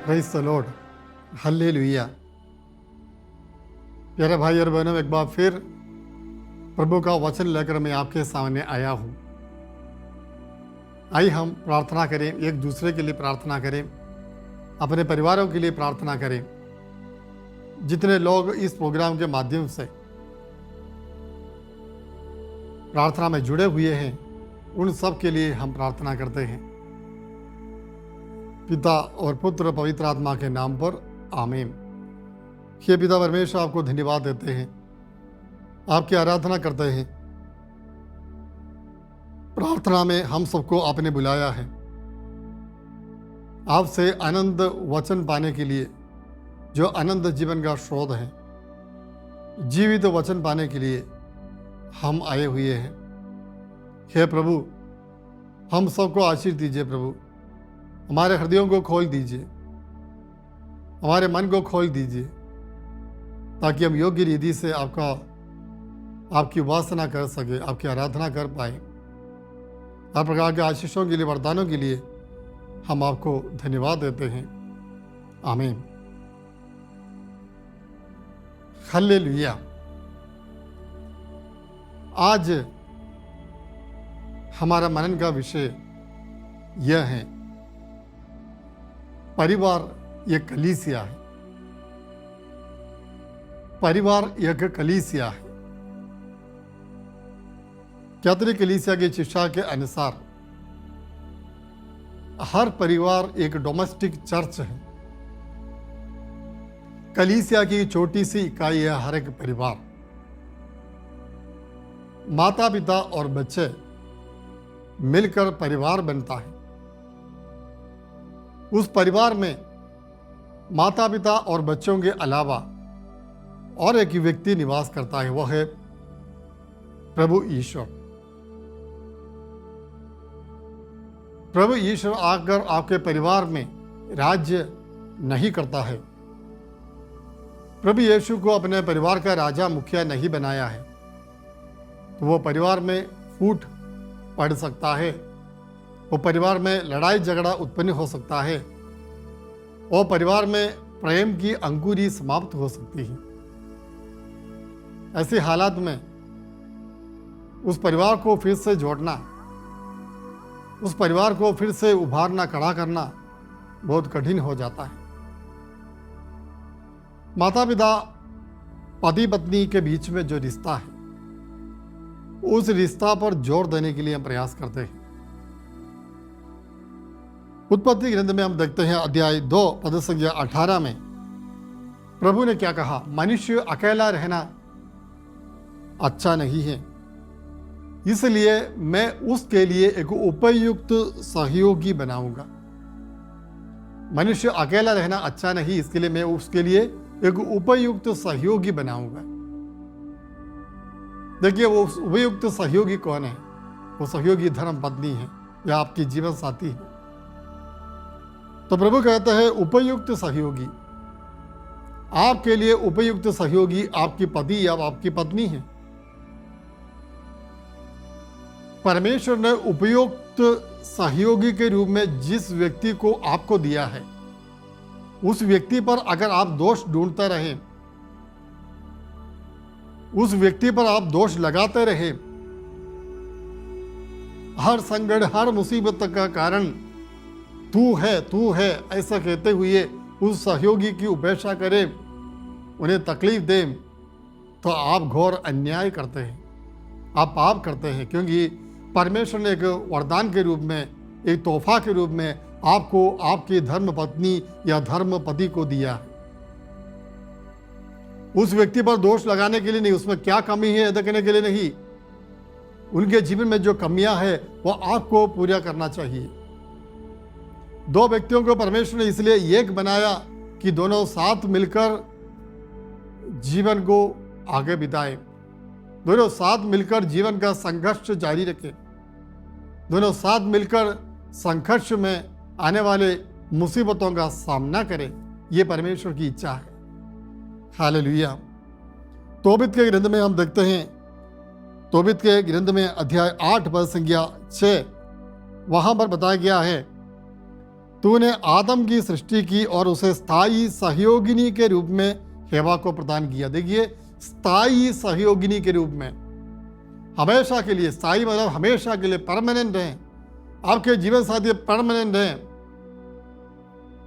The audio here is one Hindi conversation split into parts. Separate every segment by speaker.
Speaker 1: Praise the Lord, hallelujah. प्यारे भाई और बहनों, एक बार फिर प्रभु का वचन लेकर मैं आपके सामने आया हूँ। आइए हम प्रार्थना करें, एक दूसरे के लिए प्रार्थना करें, अपने परिवारों के लिए प्रार्थना करें। जितने लोग इस प्रोग्राम के माध्यम से प्रार्थना में जुड़े हुए हैं, उन सब के लिए हम प्रार्थना करते हैं। पिता और पुत्र पवित्र आत्मा के नाम पर आमीन। हे पिता परमेश्वर, आपको धन्यवाद देते हैं, आपकी आराधना करते हैं। प्रार्थना में हम सबको आपने बुलाया है, आपसे आनंद वचन पाने के लिए, जो आनंद जीवन का स्रोत है। जीवित वचन पाने के लिए हम आए हुए हैं। हे प्रभु, हम सबको आशीष दीजिए। प्रभु, हमारे हृदयों को खोल दीजिए, हमारे मन को खोल दीजिए, ताकि हम योग्य रीति से आपकी उपासना कर सके, आपकी आराधना कर पाए। हर प्रकार के आशीषों के लिए, वरदानों के लिए हम आपको धन्यवाद देते हैं। आमीन। हालेलुया। आज हमारा मनन का विषय यह है, परिवार एक कलीसिया है। परिवार एक कलीसिया है। कैथोलिक कलीसिया की शिक्षा के अनुसार हर परिवार एक डोमेस्टिक चर्च है। कलीसिया की छोटी सी इकाई है हर एक परिवार। माता पिता और बच्चे मिलकर परिवार बनता है। उस परिवार में माता पिता और बच्चों के अलावा और एक व्यक्ति निवास करता है, वह है प्रभु ईश्वर। प्रभु ईश्वर आकर आपके परिवार में राज्य नहीं करता है। प्रभु यीशु को अपने परिवार का राजा मुखिया नहीं बनाया है, तो वो परिवार में फूट पड़ सकता है, वो परिवार में लड़ाई झगड़ा उत्पन्न हो सकता है, वो परिवार में प्रेम की अंकुरी समाप्त हो सकती है। ऐसे हालात में उस परिवार को फिर से जोड़ना, उस परिवार को फिर से उभारना, खड़ा करना बहुत कठिन हो जाता है। माता पिता, पति पत्नी के बीच में जो रिश्ता है, उस रिश्ता पर जोर देने के लिए हम प्रयास करते हैं। उत्पत्ति ग्रंथ में हम देखते हैं, अध्याय 2 पद संख्या 18 में प्रभु ने क्या कहा? मनुष्य अकेला रहना अच्छा नहीं है, इसलिए मैं उसके लिए एक उपयुक्त सहयोगी बनाऊंगा। मनुष्य अकेला रहना अच्छा नहीं, इसके लिए मैं उसके लिए एक उपयुक्त सहयोगी बनाऊंगा। देखिए, वो उपयुक्त सहयोगी कौन है? वो सहयोगी धर्म पत्नी है या आपकी जीवन साथी है। तो प्रभु कहते हैं उपयुक्त सहयोगी। आपके लिए उपयुक्त सहयोगी आपकी पति या आपकी पत्नी है। परमेश्वर ने उपयुक्त सहयोगी के रूप में जिस व्यक्ति को आपको दिया है, उस व्यक्ति पर अगर आप दोष ढूंढते रहे, उस व्यक्ति पर आप दोष लगाते रहे, हर संकट, हर मुसीबत का कारण तू है ऐसा कहते हुए उस सहयोगी की उपेक्षा करें, उन्हें तकलीफ दें, तो आप घोर अन्याय करते हैं, आप पाप करते हैं। क्योंकि परमेश्वर ने एक वरदान के रूप में, एक तोहफा के रूप में आपको आपकी धर्म पत्नी या धर्म पति को दिया है। उस व्यक्ति पर दोष लगाने के लिए नहीं, उसमें क्या कमी है देखने के लिए नहीं, उनके जीवन में जो कमियां हैं वो आपको पूरा करना चाहिए। दो व्यक्तियों को परमेश्वर ने इसलिए एक बनाया कि दोनों साथ मिलकर जीवन को आगे बिताएं, दोनों साथ मिलकर जीवन का संघर्ष जारी रखें, दोनों साथ मिलकर संघर्ष में आने वाले मुसीबतों का सामना करें। ये परमेश्वर की इच्छा है। हालेलुया। तोबित के ग्रंथ में हम देखते हैं, तोबित के ग्रंथ में अध्याय 8 पद संख्या 6, वहां पर बताया गया है, तूने आदम की सृष्टि की और उसे स्थायी सहयोगिनी के रूप में हेवा को प्रदान किया। देखिए, स्थायी सहयोगिनी के रूप में, हमेशा के लिए। स्थायी मतलब हमेशा के लिए, परमानेंट हैं, आपके जीवन साथी परमानेंट हैं।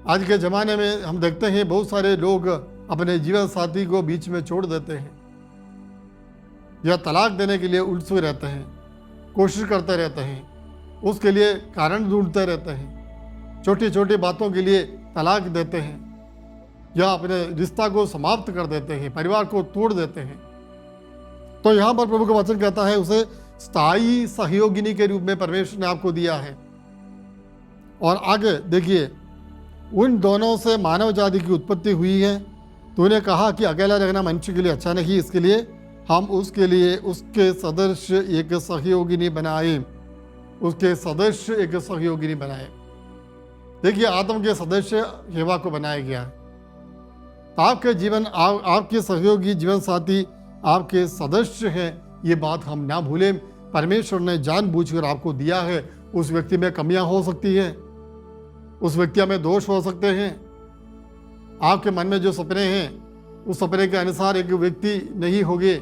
Speaker 1: आज के ज़माने में हम देखते हैं बहुत सारे लोग अपने जीवन साथी को बीच में छोड़ देते हैं या तलाक देने के लिए उत्सुक रहते हैं, कोशिश करते रहते हैं, उसके लिए कारण ढूंढते रहते हैं, छोटी छोटी बातों के लिए तलाक देते हैं या अपने रिश्ता को समाप्त कर देते हैं, परिवार को तोड़ देते हैं। तो यहाँ पर प्रभु का वचन कहता है उसे स्थायी सहयोगिनी के रूप में परमेश्वर ने आपको दिया है। और आगे देखिए, उन दोनों से मानव जाति की उत्पत्ति हुई है। तूने कहा कि अकेला रहना मनुष्य के लिए अच्छा नहीं, इसके लिए हम उसके लिए उसके सदस्य एक सहयोगिनी बनाए, उसके सदस्य एक सहयोगिनी बनाए। देखिए, आदम के सदस्य हेवा को बनाया गया है। तो आपके जीवन आपके सहयोगी जीवन साथी आपके सदस्य हैं, ये बात हम ना भूलें। परमेश्वर ने जानबूझकर आपको दिया है। उस व्यक्ति में कमियां हो सकती हैं, उस व्यक्ति में दोष हो सकते हैं, आपके मन में जो सपने हैं उस सपने के अनुसार एक व्यक्ति नहीं होंगे,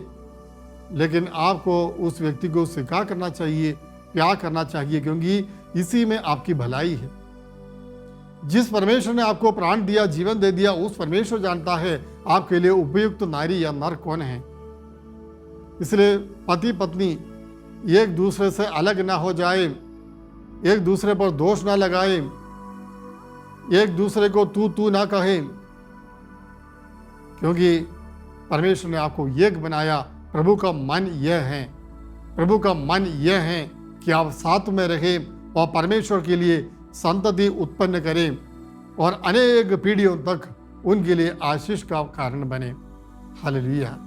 Speaker 1: लेकिन आपको उस व्यक्ति को स्वीकार करना चाहिए, प्यार करना चाहिए, क्योंकि इसी में आपकी भलाई है। जिस परमेश्वर ने आपको प्राण दिया, जीवन दे दिया, उस परमेश्वर जानता है आपके लिए उपयुक्त नारी या नर कौन है। इसलिए पति पत्नी एक दूसरे से अलग ना हो जाए, एक दूसरे पर दोष ना लगाए, एक दूसरे को तू ना कहे, क्योंकि परमेश्वर ने आपको एक बनाया। प्रभु का मन यह है, प्रभु का मन यह है कि आप साथ में रहें और परमेश्वर के लिए संतति उत्पन्न करें और अनेक पीढ़ियों तक उनके लिए आशीष का कारण बने। हालेलुया।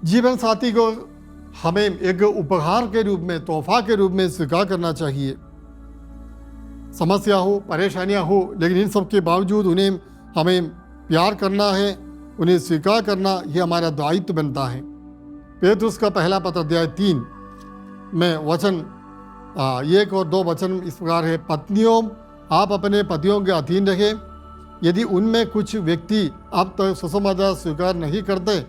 Speaker 1: जीवन साथी को हमें एक उपहार के रूप में, तोहफा के रूप में स्वीकार करना चाहिए। समस्या हो, परेशानियां हो, लेकिन इन सब के बावजूद उन्हें हमें प्यार करना है, उन्हें स्वीकार करना, यह हमारा दायित्व बनता है। पेतरुस का पहला पत्र अध्याय 3 में वचन 1 और 2 वचन इस प्रकार है। पत्नियों, आप अपने पतियों के अधीन रहे। यदि उनमें कुछ व्यक्ति अब तक सुसमाचार स्वीकार नहीं करते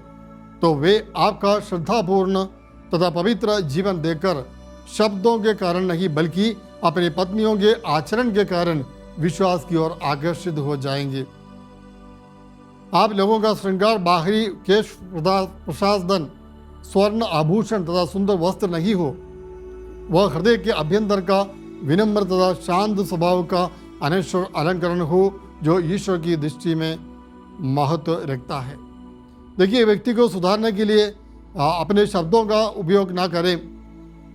Speaker 1: तो वे आपका श्रद्धापूर्ण तथा पवित्र जीवन देकर शब्दों के कारण नहीं बल्कि अपनी पत्नियों के आचरण के कारण विश्वास की ओर आकर्षित हो जाएंगे। आप लोगों का श्रृंगार बाहरी केश प्रसादन, स्वर्ण आभूषण तथा सुंदर वस्त्र नहीं हो, वह हृदय के अभ्यंतर का विनम्र तथा शांत स्वभाव का अनश्वर अलंकरण हो, जो ईश्वर की दृष्टि में महत्व रखता है। देखिए, व्यक्ति को सुधारने के लिए अपने शब्दों का उपयोग ना करें,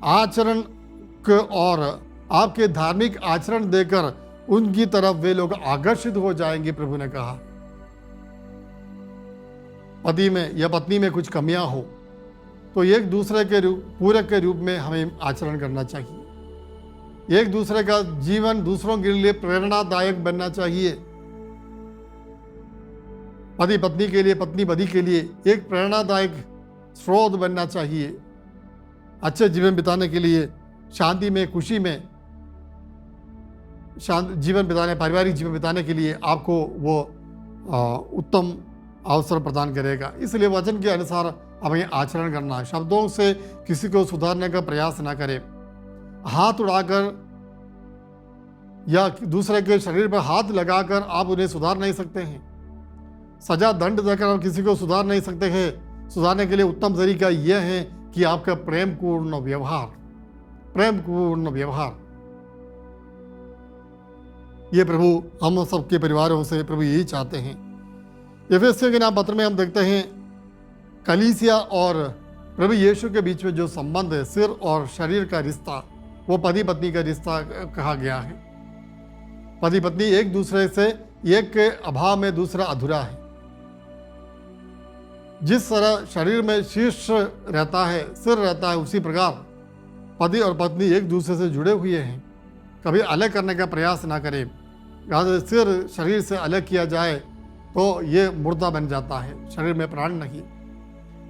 Speaker 1: आचरण और आपके धार्मिक आचरण देकर उनकी तरफ वे लोग आकर्षित हो जाएंगे। प्रभु ने कहा, पति में या पत्नी में कुछ कमियां हो तो एक दूसरे के पूरक के रूप में हमें आचरण करना चाहिए। एक दूसरे का जीवन दूसरों के लिए प्रेरणादायक बनना चाहिए। पति पत्नी के लिए, पत्नी पति के लिए एक प्रेरणादायक स्रोत बनना चाहिए। अच्छे जीवन बिताने के लिए, शांति में, खुशी में जीवन बिताने, पारिवारिक जीवन बिताने के लिए आपको वो उत्तम अवसर प्रदान करेगा। इसलिए वचन के अनुसार हमें आचरण करना है। शब्दों से किसी को सुधारने का प्रयास ना करें। हाथ उड़ाकर या दूसरे के शरीर पर हाथ लगाकर आप उन्हें सुधार नहीं सकते हैं। सजा दंड देकर आप किसी को सुधार नहीं सकते हैं। सुधारने के लिए उत्तम तरीका यह है कि आपका प्रेमपूर्ण व्यवहार, प्रेमपूर्ण व्यवहार, ये प्रभु हम सबके परिवारों से प्रभु यही चाहते हैं। एफेसियों के नाम पत्र में हम देखते हैं कलीसिया और प्रभु यीशु के बीच में जो संबंध है, सिर और शरीर का रिश्ता, वो पति पत्नी का रिश्ता कहा गया है। पति पत्नी एक दूसरे से, एक के अभाव में दूसरा अधूरा है। जिस तरह शरीर में शीर्ष रहता है, सिर रहता है, उसी प्रकार पति और पत्नी एक दूसरे से जुड़े हुए हैं। कभी अलग करने का प्रयास ना करें। अगर सिर शरीर से अलग किया जाए तो ये मुर्दा बन जाता है, शरीर में प्राण नहीं।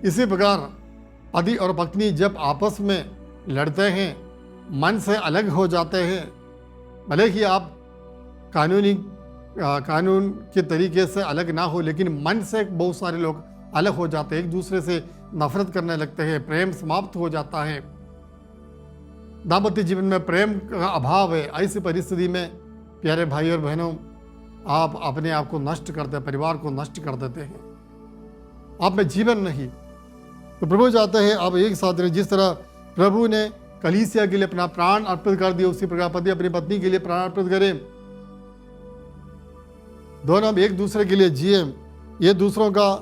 Speaker 1: इसी प्रकार पति और पत्नी जब आपस में लड़ते हैं मन से अलग हो जाते हैं, भले ही आप कानून के तरीके से अलग ना हो, लेकिन मन से बहुत सारे लोग अलग हो जाते हैं, एक दूसरे से नफरत करने लगते हैं, प्रेम समाप्त हो जाता है, दाम्पत्य जीवन में प्रेम का अभाव है। ऐसी परिस्थिति में प्यारे भाई और बहनों, आप अपने आप को नष्ट करते हैं, परिवार को नष्ट कर देते हैं, आप में जीवन नहीं। तो प्रभु चाहते हैं आप एक साथ रहें। जिस तरह प्रभु ने कलीसिया के लिए अपना प्राण अर्पित कर दिया, उसी प्रकार पति अपनी पत्नी के लिए प्राण अर्पित करें। दोनों हम एक दूसरे के लिए जिए, ये दूसरों का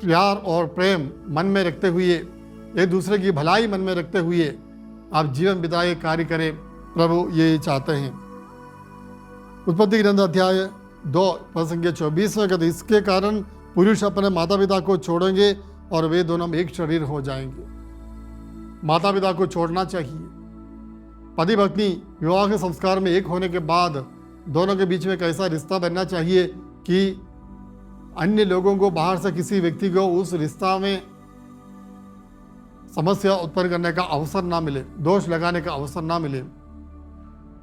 Speaker 1: प्यार और प्रेम मन में रखते हुए, एक दूसरे की भलाई मन में रखते हुए आप जीवन बिताए, कार्य करें। प्रभु ये चाहते हैं। उत्पत्ति ग्रंथ अध्याय 2 पद संख्या 24 में कहते, इसके कारण पुरुष अपने माता पिता को छोड़ेंगे और वे दोनों एक शरीर हो जाएंगे। माता पिता को छोड़ना चाहिए। पति पत्नी विवाह के संस्कार में एक होने के बाद दोनों के बीच में एक ऐसा रिश्ता बनना चाहिए कि अन्य लोगों को, बाहर से किसी व्यक्ति को उस रिश्ता में समस्या उत्पन्न करने का अवसर ना मिले, दोष लगाने का अवसर ना मिले।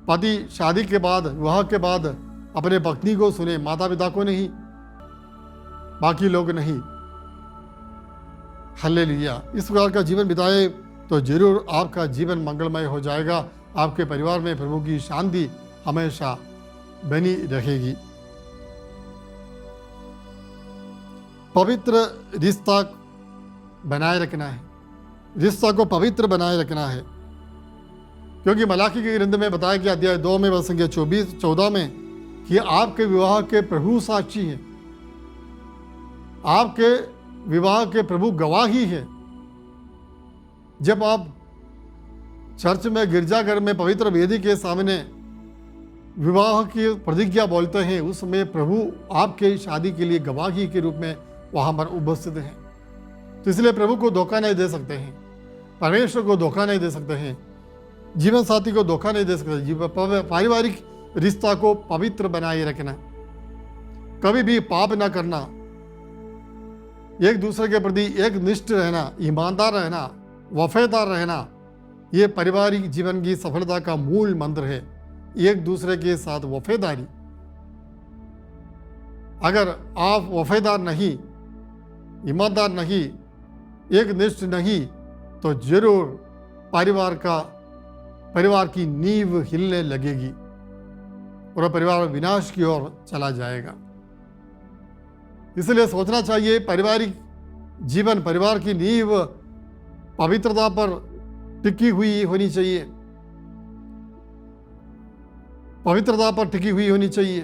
Speaker 1: पति शादी के बाद, विवाह के बाद अपने पत्नी को सुने, माता पिता को नहीं, बाकी लोग नहीं। हालेलुया। इस प्रकार का जीवन बिताए तो जरूर आपका जीवन मंगलमय हो जाएगा। आपके परिवार में प्रभु की शांति हमेशा बनी रहेगी। पवित्र रिश्ता बनाए रखना है, रिश्ता को पवित्र बनाए रखना है, क्योंकि मलाकी के ग्रंथ में बताया गया अध्याय 2 में संख्या 14 में कि आपके विवाह के प्रभु साक्षी हैं, आपके विवाह के प्रभु गवाही है। जब आप चर्च में, गिरजाघर में, पवित्र वेदी के सामने विवाह की प्रतिज्ञा बोलते हैं, उस समय प्रभु आपके शादी के लिए गवाही के रूप में वहां पर उपस्थित हैं। तो इसलिए प्रभु को धोखा नहीं दे सकते हैं, परमेश्वर को धोखा नहीं दे सकते हैं, जीवन साथी को धोखा नहीं दे सकते। पारिवारिक रिश्ता को पवित्र बनाए रखना, कभी भी पाप ना करना, एक दूसरे के प्रति एक निष्ठ रहना, ईमानदार रहना, वफादार रहना, ये पारिवारिक जीवन की सफलता का मूल मंत्र है। एक दूसरे के साथ वफादारी। अगर आप वफादार नहीं, ईमानदार नहीं, एक निष्ठ नहीं, तो जरूर परिवार की नींव हिलने लगेगी और परिवार विनाश की ओर चला जाएगा। इसलिए सोचना चाहिए, पारिवारिक जीवन, परिवार की नींव पवित्रता पर टिकी हुई होनी चाहिए, पवित्रता पर टिकी हुई होनी चाहिए,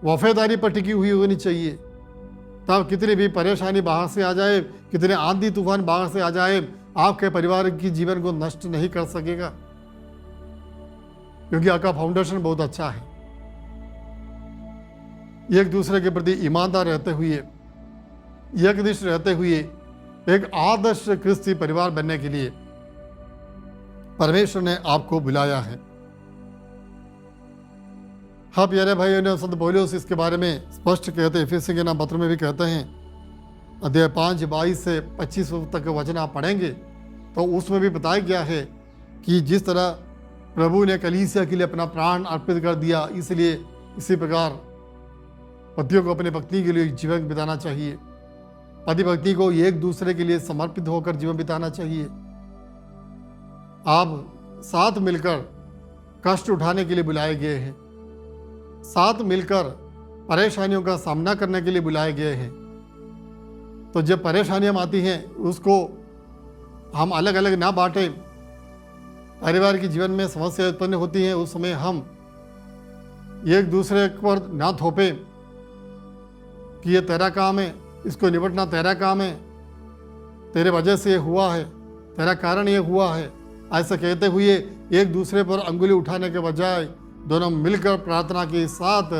Speaker 1: वफादारी पर टिकी हुई होनी चाहिए। तब कितनी भी परेशानी बाहर से आ जाए, कितने आंधी तूफान बाहर से आ जाए, आपके परिवार की जीवन को नष्ट नहीं कर सकेगा, क्योंकि आपका फाउंडेशन बहुत अच्छा है। एक दूसरे के प्रति ईमानदार रहते हुए, एकनिष्ठ रहते हुए, एक आदर्श क्रिस्ती परिवार बनने के लिए परमेश्वर ने आपको बुलाया है। हाँ प्यारे भाइयों ने, संत पौलुस इसके बारे में स्पष्ट कहते हैं, इफिसियों के नाम पत्र में भी कहते हैं, अध्याय 5 22 से 25 तक वचन आप पढ़ेंगे तो उसमें भी बताया गया है कि जिस तरह प्रभु ने कलीसिया के लिए अपना प्राण अर्पित कर दिया, इसलिए इसी प्रकार पतियों को अपने पत्नी के लिए जीवन बिताना चाहिए, पति पत्नी को एक दूसरे के लिए समर्पित होकर जीवन बिताना चाहिए। आप साथ मिलकर कष्ट उठाने के लिए बुलाए गए हैं, साथ मिलकर परेशानियों का सामना करने के लिए बुलाए गए हैं। तो जब परेशानियां आती हैं उसको हम अलग अलग ना बांटें। परिवार के जीवन में समस्या उत्पन्न होती हैं, उस समय हम एक दूसरे पर ना थोपें कि ये तेरा काम है, इसको निपटना तेरा काम है, तेरे वजह से ये हुआ है, तेरा कारण ये हुआ है। ऐसा कहते हुए एक दूसरे पर अंगुली उठाने के बजाय दोनों मिलकर प्रार्थना के साथ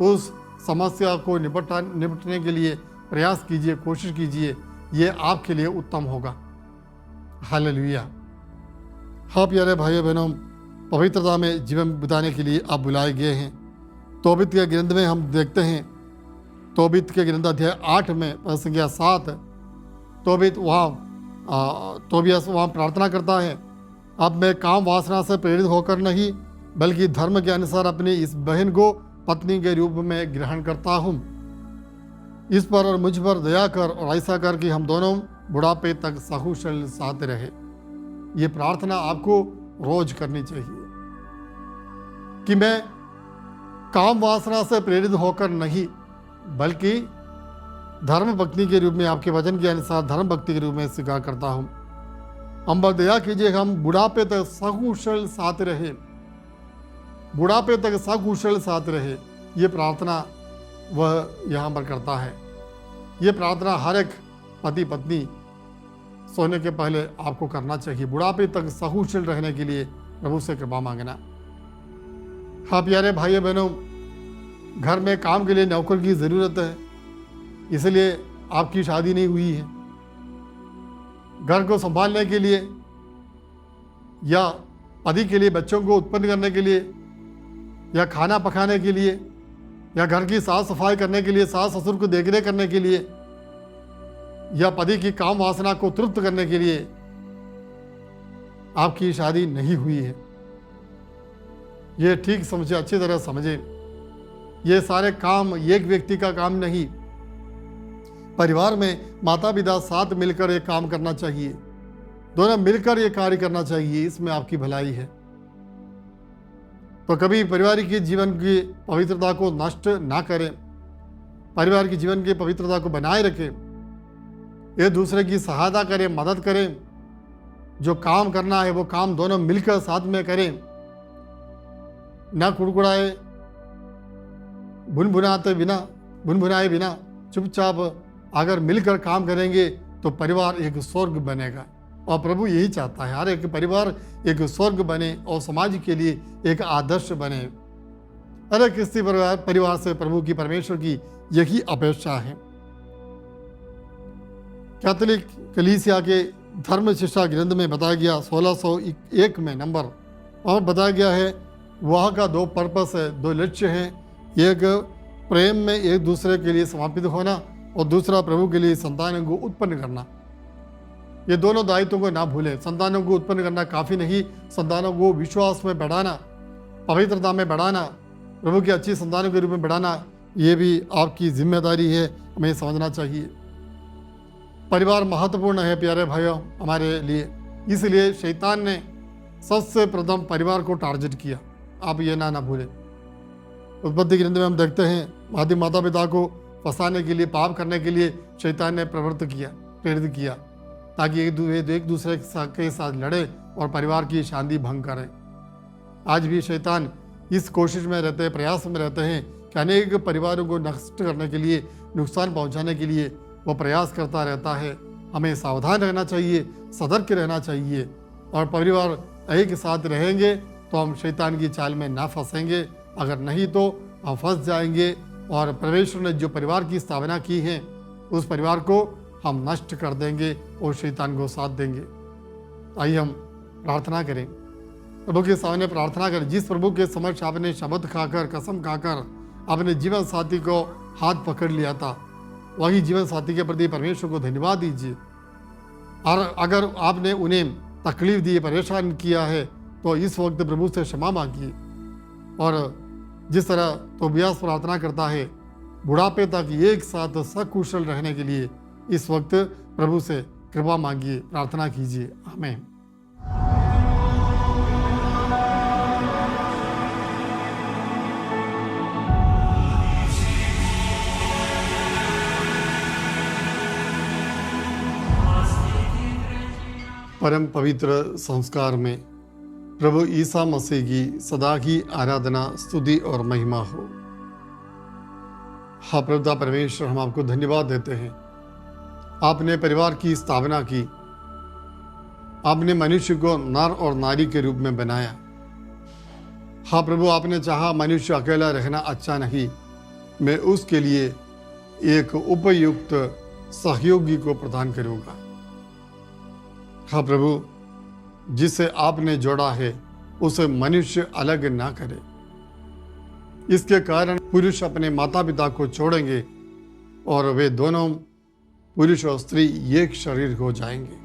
Speaker 1: उस समस्या को निपटने के लिए प्रयास कीजिए, कोशिश कीजिए, ये आपके लिए उत्तम होगा। हालेलुया। हाँ प्यारे भाइयों बहनों, पवित्रता में जीवन बिताने के लिए आप बुलाए गए हैं। तोबित के ग्रंथ में हम देखते हैं, तोबित के ग्रंथ अध्याय 8 में संख्या 7, तोबियास वहाँ प्रार्थना करता है अब मैं काम वासना से प्रेरित होकर नहीं बल्कि धर्म के अनुसार अपनी इस बहन को पत्नी के रूप में ग्रहण करता हूँ। इस पर और मुझ पर दया कर और ऐसा कर कि हम दोनों बुढ़ापे तक सकुशल साथ रहे। ये प्रार्थना आपको रोज करनी चाहिए कि मैं काम वासना से प्रेरित होकर नहीं बल्कि धर्म भक्ति के रूप में आपके वचन के अनुसार धर्म भक्ति के रूप में स्वीकार करता हूँ। हम पर दया कीजिए, हम बुढ़ापे तक सकुशल साथ रहे, बुढ़ापे तक सकुशल साथ रहे। ये प्रार्थना वह यहाँ पर करता है। ये प्रार्थना हर एक पति पत्नी सोने के पहले आपको करना चाहिए, बुढ़ापे तक सकुशल रहने के लिए प्रभु से कृपा मांगना। हाँ प्यारे भाइयों बहनों, घर में काम के लिए नौकर की ज़रूरत है, इसलिए आपकी शादी नहीं हुई है। घर को संभालने के लिए या पति के लिए बच्चों को उत्पन्न करने के लिए या खाना पकाने के लिए या घर की साफ सफाई करने के लिए, सास ससुर को देखरेख करने के लिए या पति की काम वासना को तृप्त करने के लिए आपकी शादी नहीं हुई है। ये ठीक समझे, अच्छी तरह समझे। ये सारे काम एक व्यक्ति का काम नहीं, परिवार में माता पिता साथ मिलकर ये काम करना चाहिए, दोनों मिलकर ये कार्य करना चाहिए। इसमें आपकी भलाई है। तो कभी परिवार के जीवन की पवित्रता को नष्ट ना करें, परिवार के जीवन की पवित्रता को बनाए रखें, एक दूसरे की सहायता करें, मदद करें। जो काम करना है वो काम दोनों मिलकर साथ में करें, ना कुड़कुड़ाए भुनभुनाए बिना चुपचाप अगर मिलकर काम करेंगे तो परिवार एक स्वर्ग बनेगा। और प्रभु यही चाहता है, हर एक परिवार एक स्वर्ग बने और समाज के लिए एक आदर्श बने। हर एक किसी परिवार से प्रभु की, परमेश्वर की यही अपेक्षा है। कैथोलिक कलीसिया के धर्म शिक्षा ग्रंथ में बताया गया 1601 में नंबर और बताया गया है वहाँ का दो पर्पस है, दो लक्ष्य हैं। एक प्रेम में एक दूसरे के लिए समर्पित होना और दूसरा प्रभु के लिए संतानों को उत्पन्न करना। ये दोनों दायित्वों को ना भूलें। संतानों को उत्पन्न करना काफ़ी नहीं, संतानों को विश्वास में बढ़ाना, पवित्रता में बढ़ाना, प्रभु की अच्छी संतानों के रूप में बढ़ाना, ये भी आपकी जिम्मेदारी है, हमें समझना चाहिए। परिवार महत्वपूर्ण है प्यारे भाइयों हमारे लिए, इसलिए शैतान ने सबसे प्रथम परिवार को टारगेट किया। आप ये ना भूलें। उत्पत्ति ग्रंथ में हम देखते हैं आदि माता पिता को फंसाने के लिए, पाप करने के लिए शैतान ने प्रेरित किया ताकि एक दूसरे के साथ लड़े और परिवार की शांति भंग करें। आज भी शैतान इस कोशिश में रहते हैं, प्रयास में रहते हैं कि अनेक परिवारों को नष्ट करने के लिए, नुकसान पहुंचाने के लिए वो प्रयास करता रहता है। हमें सावधान रहना चाहिए, सतर्क रहना चाहिए और परिवार एक साथ रहेंगे तो हम शैतान की चाल में ना फंसेंगे, अगर नहीं तो हम फंस जाएंगे और परमेश्वर ने जो परिवार की स्थापना की है उस परिवार को हम नष्ट कर देंगे और शैतान को साथ देंगे। आइए हम प्रार्थना करें, प्रभु के सामने प्रार्थना करें। जिस प्रभु के समक्ष आपने शपथ खाकर, कसम खाकर अपने जीवन साथी को हाथ पकड़ लिया था, वही जीवन साथी के प्रति परमेश्वर को धन्यवाद दीजिए। और अगर आपने उन्हें तकलीफ दी, परेशान किया है तो इस वक्त प्रभु से क्षमा मांगिए। और जिस तरह तोबियास प्रार्थना करता है बुढ़ापे तक एक साथ सकुशल रहने के लिए, इस वक्त प्रभु से कृपा मांगिए, प्रार्थना कीजिए। आमीन। परम पवित्र संस्कार में प्रभु ईसा मसीह की सदा की आराधना, स्तुति और महिमा हो। हाँ प्रभुता परमेश्वर, हम आपको धन्यवाद देते हैं। आपने परिवार की स्थापना की, आपने मनुष्य को नर और नारी के रूप में बनाया। हाँ प्रभु, आपने चाहा मनुष्य अकेला रहना अच्छा नहीं, मैं उसके लिए एक उपयुक्त सहयोगी को प्रदान करूँगा। हाँ प्रभु, जिसे आपने जोड़ा है उसे मनुष्य अलग ना करे। इसके कारण पुरुष अपने माता पिता को छोड़ेंगे और वे दोनों पुरुष और स्त्री एक शरीर हो जाएंगे।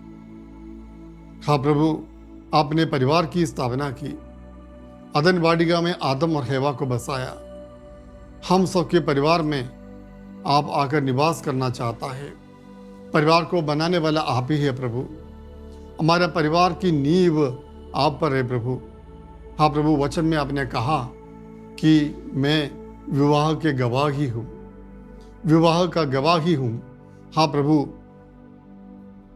Speaker 1: हाँ प्रभु, आपने परिवार की स्थापना की, अदन वाटिका में आदम और हेवा को बसाया। हम सबके परिवार में आप आकर निवास करना चाहता है। परिवार को बनाने वाला आप ही है प्रभु। हमारा परिवार की नींव आप पर है प्रभु। हाँ प्रभु, वचन में आपने कहा कि मैं विवाह के गवाह ही हूँ, विवाह का गवाह ही हूँ। हाँ प्रभु,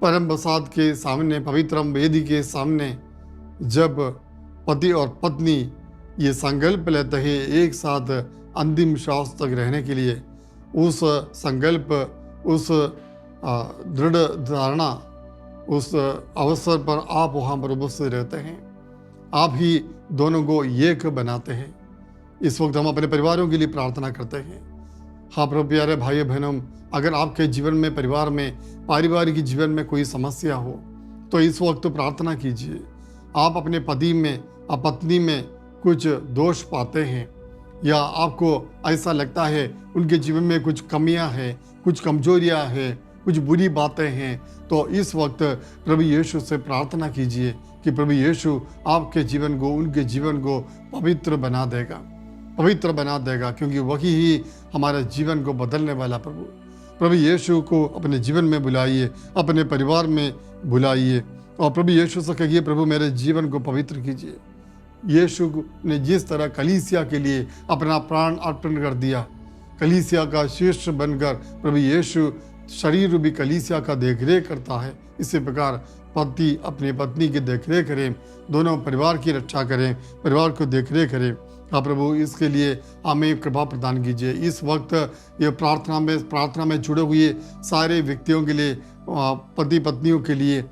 Speaker 1: परम प्रसाद के सामने, पवित्र वेदी के सामने जब पति और पत्नी ये संकल्प लेते हैं एक साथ अंतिम श्वास तक रहने के लिए, उस संकल्प, उस दृढ़ धारणा, उस अवसर पर आप वहाँ पर उपस्थित रहते हैं। आप ही दोनों को एक बनाते हैं। इस वक्त हम अपने परिवारों के लिए प्रार्थना करते हैं। हाँ प्रभु, प्यारे भाई बहनों, अगर आपके जीवन में, परिवार में, पारिवारिक जीवन में कोई समस्या हो तो इस वक्त प्रार्थना कीजिए। आप अपने पति में या पत्नी में कुछ दोष पाते हैं, या आपको ऐसा लगता है उनके जीवन में कुछ कमियां हैं, कुछ कमजोरियां हैं, कुछ बुरी बातें हैं, तो इस वक्त प्रभु यीशु से प्रार्थना कीजिए कि प्रभु यीशु आपके जीवन को, उनके जीवन को पवित्र बना देगा, पवित्र बना देगा, क्योंकि वही ही हमारे जीवन को बदलने वाला प्रभु यीशु को अपने जीवन में बुलाइए, अपने परिवार में बुलाइए और प्रभु यीशु से कहिए, प्रभु मेरे जीवन को पवित्र कीजिए। यीशु ने जिस तरह कलीसिया के लिए अपना प्राण अर्पण कर दिया, कलीसिया का शीर्ष बनकर प्रभु यीशु शरीर रूपी कलीसिया का देखरेख करता है, इसी प्रकार पति अपनी पत्नी की देखरेख करें, दोनों परिवार की रक्षा करें, परिवार को देखरेख करें। हाँ प्रभु, इसके लिए हमें कृपा प्रदान कीजिए। इस वक्त ये प्रार्थना में जुड़े हुए सारे व्यक्तियों के लिए, पति पत्नियों के लिए,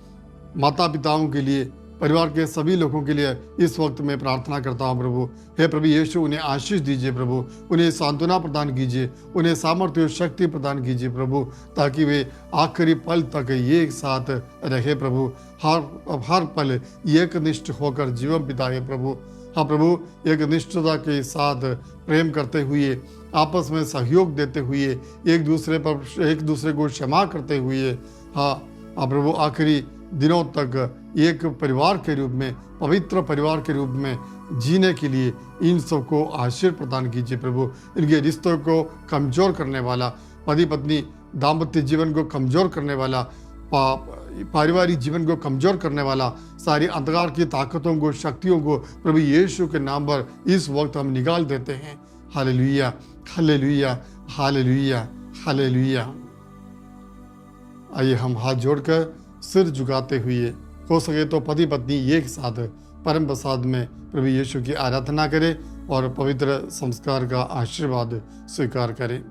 Speaker 1: माता पिताओं के लिए, परिवार के सभी लोगों के लिए इस वक्त मैं प्रार्थना करता हूँ प्रभु। हे प्रभु यीशु, उन्हें आशीष दीजिए प्रभु, उन्हें सांत्वना प्रदान कीजिए, उन्हें सामर्थ्य और शक्ति प्रदान कीजिए प्रभु, ताकि वे आखिरी पल तक एक साथ रहे प्रभु, हर पल एकनिष्ठ होकर जीवन बिताए प्रभु। हाँ प्रभु, एक निष्ठता के साथ प्रेम करते हुए, आपस में सहयोग देते हुए, एक दूसरे को क्षमा करते हुए, हाँ प्रभु, आखिरी दिनों तक एक परिवार के रूप में, पवित्र परिवार के रूप में जीने के लिए इन सबको आशीर्वाद प्रदान कीजिए प्रभु। इनके रिश्तों को कमजोर करने वाला, पति पत्नी दाम्पत्य जीवन को कमजोर करने वाला, पारिवारिक जीवन को कमजोर करने वाला सारी अंधकार की ताकतों को, शक्तियों को प्रभु यीशु के नाम पर इस वक्त हम निकाल देते हैं। Hallelujah, hallelujah, hallelujah, hallelujah. आइए हम हाथ जोड़कर सिर झुकाते हुए, हो सके तो पति पत्नी एक साथ परम प्रसाद में प्रभु यीशु की आराधना करें और पवित्र संस्कार का आशीर्वाद स्वीकार करें।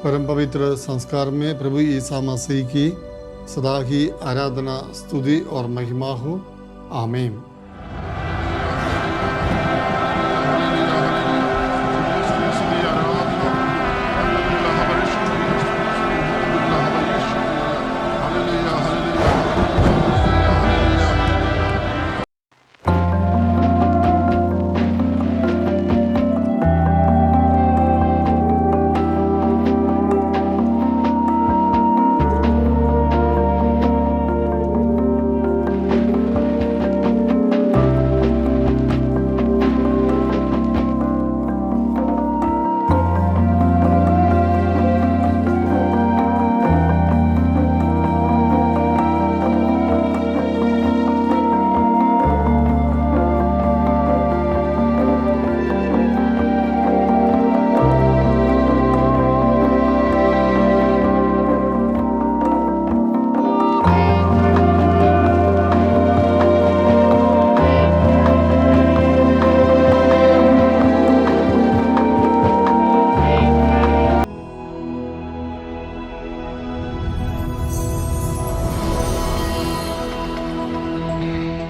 Speaker 1: परम पवित्र संस्कार में प्रभु ईसा मसीह की सदा ही आराधना, स्तुति और महिमा हो। आमीन।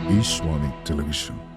Speaker 2: Ishwani Television.